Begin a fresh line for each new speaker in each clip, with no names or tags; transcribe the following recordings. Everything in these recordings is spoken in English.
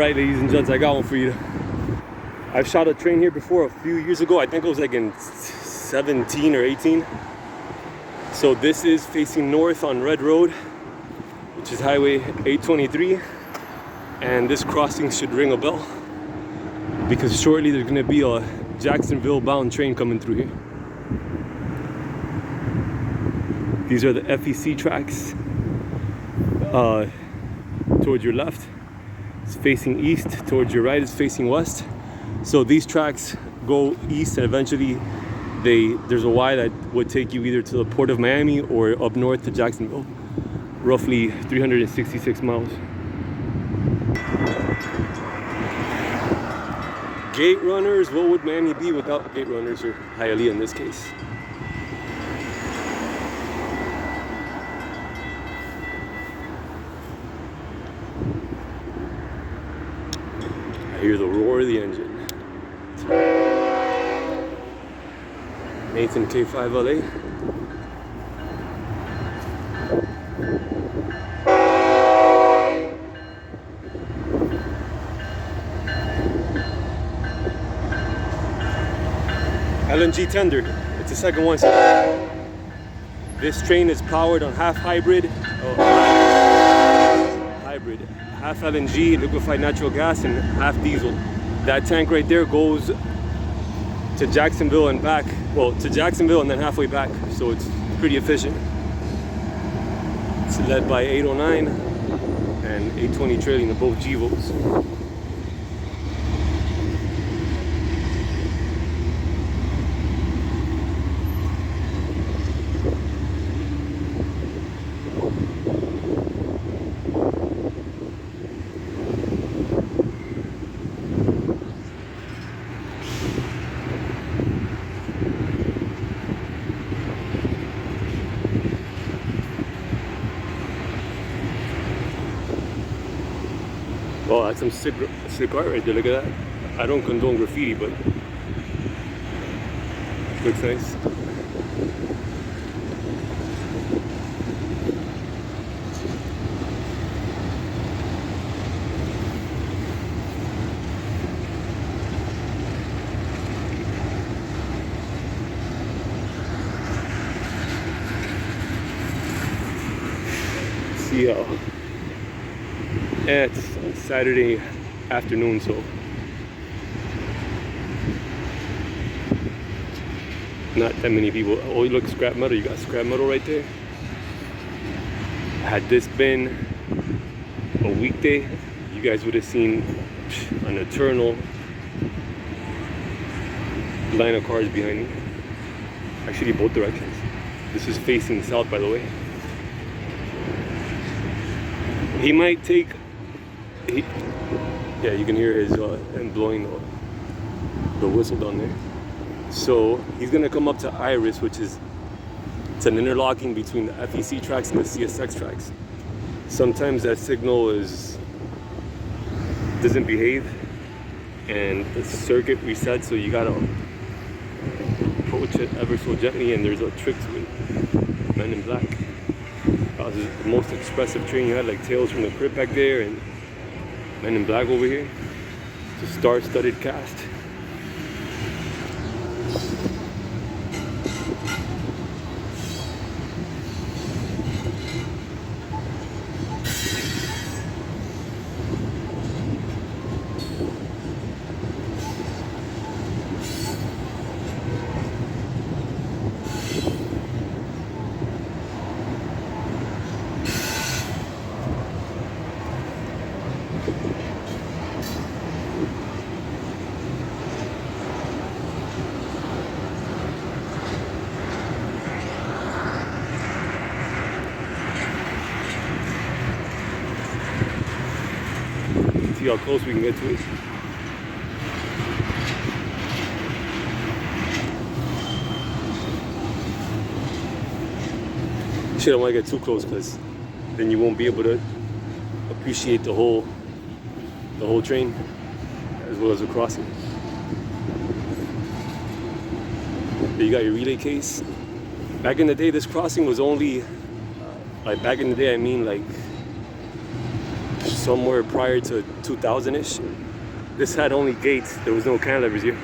Alright, ladies and gents, I got one for you. I've shot a train here before a few years ago. I think it was like in 17 or 18. So this is facing north on Red Road, which is Highway 823. And this crossing should ring a bell, because shortly there's gonna be a Jacksonville bound train coming through here. These are the FEC tracks. Towards your left, it's facing east. Towards your right, it's facing west. So these tracks go east, and eventually there's a Y that would take you either to the Port of Miami or up north to Jacksonville. Roughly 366 miles. Gate runners, what would Miami be without gate runners, or Hialeah in this case? I hear the roar of the engine. Nathan K5LA. LNG tender. It's the second one. This train is powered on half hybrid, half LNG, liquefied natural gas, and half diesel. That tank right there goes to Jacksonville and back. Well, to Jacksonville and then halfway back. So it's pretty efficient. It's led by 809 and 820 trailing, to both GVOs. Oh, that's some sick art right there. Look at that. I don't condone graffiti, but it looks nice. See how it's Saturday afternoon, so not that many people. Oh, look, scrap metal. You got scrap metal right there. Had this been a weekday, you guys would have seen an eternal line of cars behind me. Actually, both directions. This is facing south, by the way. He might take. Yeah, you can hear his him blowing the whistle down there. So he's gonna come up to Iris, which is it's an interlocking between the FEC tracks and the CSX tracks. Sometimes that signal doesn't behave, and the circuit resets. So you gotta approach it ever so gently, and there's a trick to it. Men in Black. This is the most expressive train you had, like Tales from the Crypt back there, and Men in Black over here. It's a star-studded cast. See how close we can get to it. Shit, I don't want to get too close, because then you won't be able to appreciate the whole train as well as the crossing. There you got your relay case. Back in the day, this crossing was only, like back in the day, I mean like somewhere prior to 2000-ish. This had only gates, there was no cantilevers here.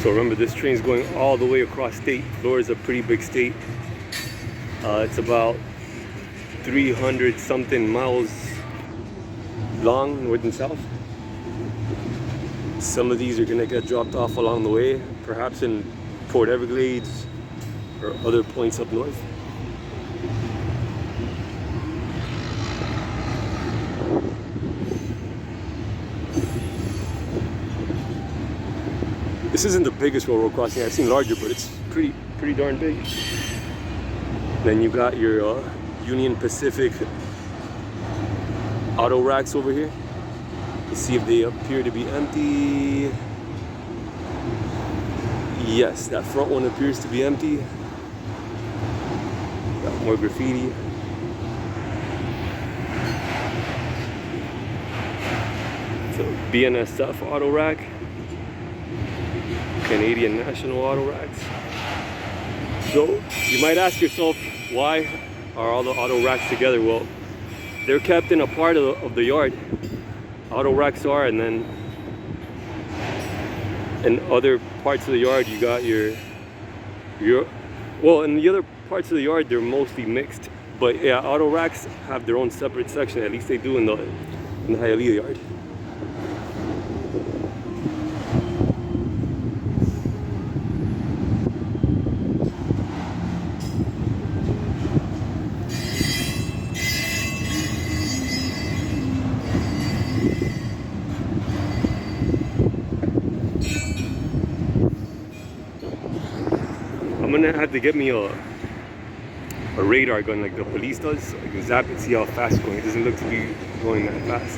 So remember, this train's going all the way across state. Florida's a pretty big state. It's about 300 something miles long, north and south. Some of these are gonna get dropped off along the way, perhaps in Port Everglades or other points up north. This isn't the biggest railroad crossing. I've seen larger, but it's pretty darn big. Then you got your Union Pacific auto racks over here. Let's see if they appear to be empty. Yes, that front one appears to be empty. Got more graffiti. So BNSF auto rack. Canadian National auto racks. So you might ask yourself, why are all the auto racks together? Well, they're kept in a part of the yard. Auto racks are, and then in other parts of the yard you got your well, in the other parts of the yard they're mostly mixed. But yeah, auto racks have their own separate section. At least they do in the Hialeah yard. I'm gonna have to get me a radar gun like the police does, so I can zap it, see how fast it's going. It doesn't look to be going that fast.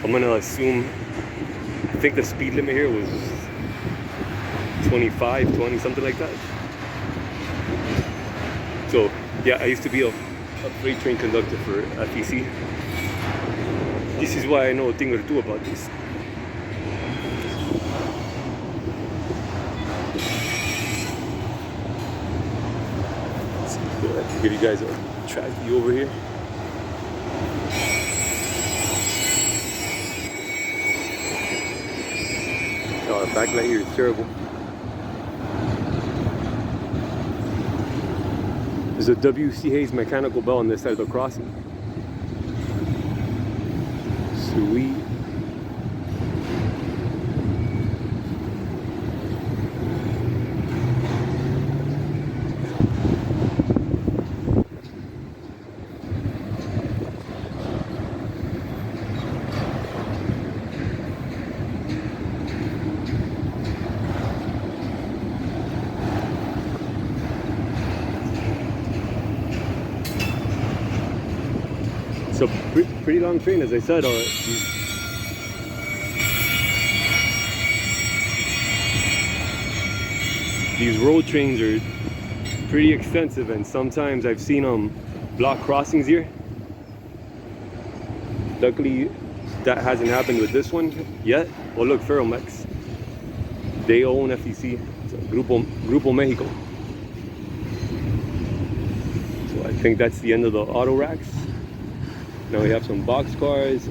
I'm gonna assume, I think the speed limit here was 25, 20, something like that. So yeah, I used to be a freight train conductor for FEC. This is why I know a thing or two about this. Give you guys a track view over here. Oh, the backlight here is terrible. There's a W.C. Hayes mechanical bell on this side of the crossing. Sweet. It's a pretty long train, as I said. These road trains are pretty extensive, and sometimes I've seen block crossings here. Luckily, that hasn't happened with this one yet. Oh look, Ferromex. They own FEC. It's Grupo Mexico. So I think that's the end of the auto racks. Now we have some box cars.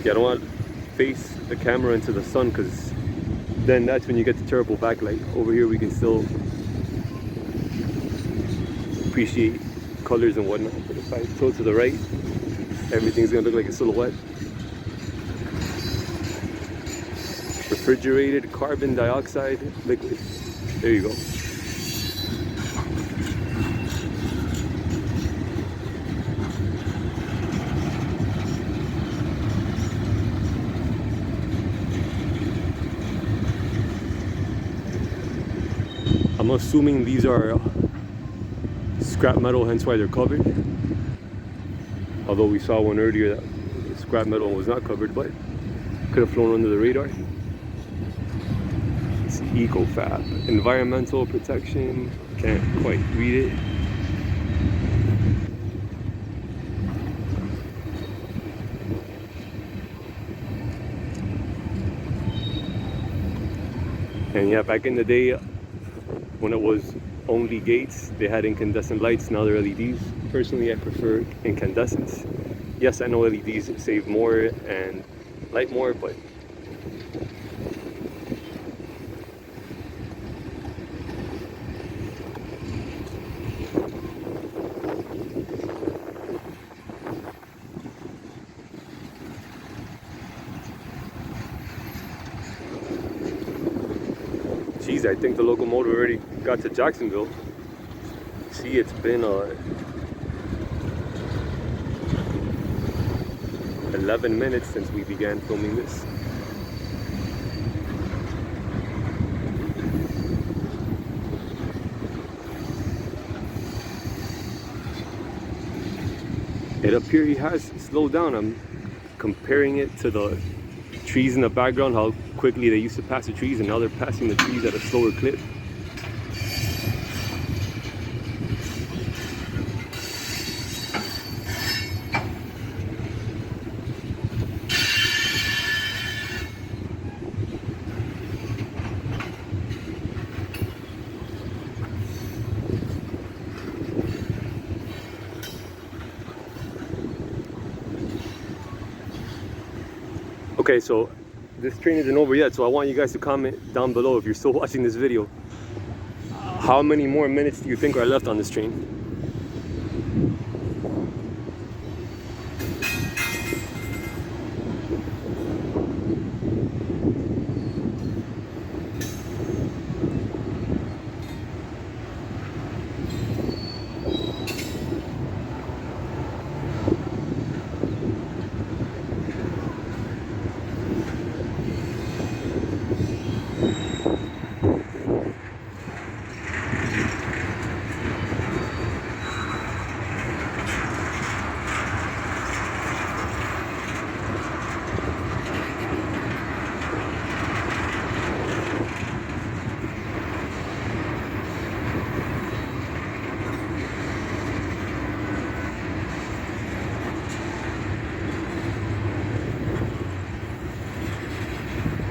Yeah, I don't want to face the camera into the sun, because then that's when you get the terrible backlight. Over here we can still appreciate colors and whatnot, but if I throw to the right, everything's gonna look like a silhouette. Refrigerated carbon dioxide liquid. There you go. I'm assuming these are scrap metal, hence why they're covered. Although we saw one earlier that scrap metal was not covered, but could have flown under the radar. It's EcoFab, environmental protection. Can't quite read it. And yeah, back in the day, when it was only gates, they had incandescent lights. Now they're LEDs. Personally, I prefer incandescents. Yes, I know LEDs save more and light more, but geez, I think the locomotive already got to Jacksonville. See, it's been 11 minutes since we began filming this. It appears he has slowed down. I'm comparing it to the trees in the background, how quickly they used to pass the trees, and now they're passing the trees at a slower clip. Okay, so this train isn't over yet, so I want you guys to comment down below if you're still watching this video. How many more minutes do you think are left on this train?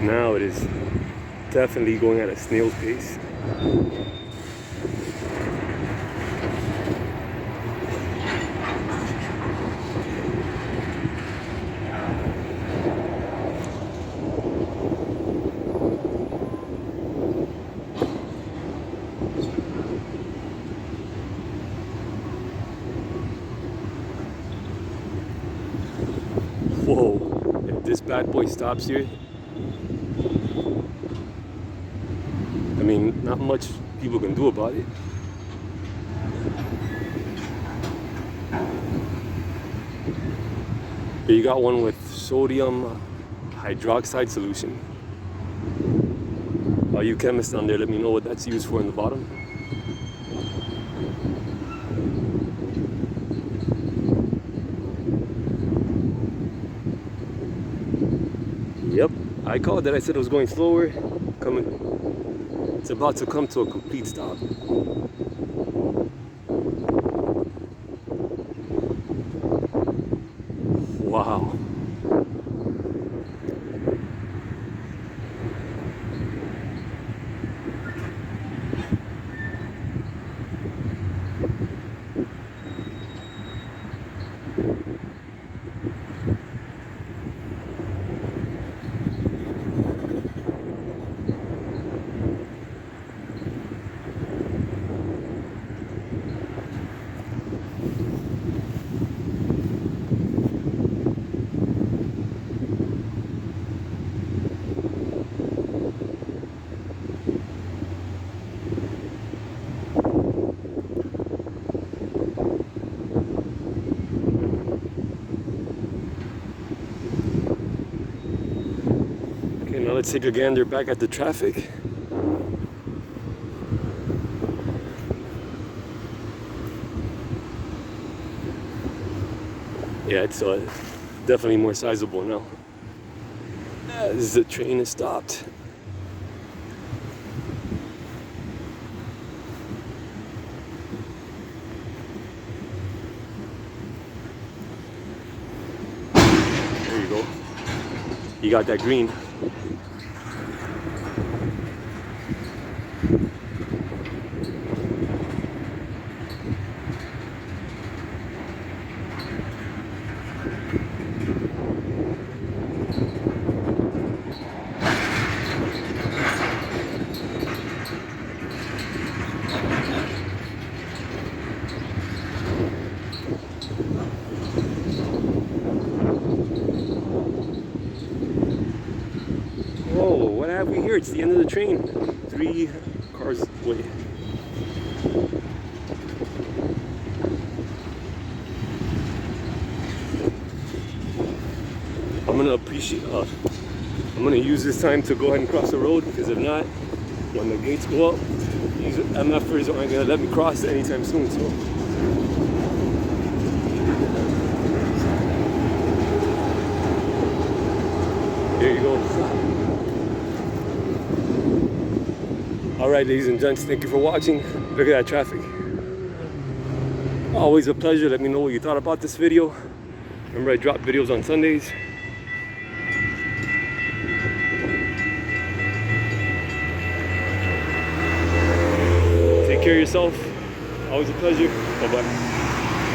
Now it is definitely going at a snail's pace. Whoa, if this bad boy stops here, I mean, not much people can do about it. Here you got one with sodium hydroxide solution. All you chemists on there, let me know what that's used for in the bottom. Yep, I called it. I said it was going slower. It's about to come to a complete stop. Wow. Now let's take a gander back at the traffic. Yeah, it's definitely more sizable now. As the train is stopped. There you go. You got that green. Whoa, what have we here? It's the end of the train. 3 cars away. I'm gonna use this time to go ahead and cross the road, because if not, when the gates go up, these MFers aren't gonna let me cross anytime soon. So there you go. All right, ladies and gents, thank you for watching. Look at that traffic. Always a pleasure. Let me know what you thought about this video. Remember, I drop videos on Sundays. Take care of yourself. Always a pleasure. Bye-bye.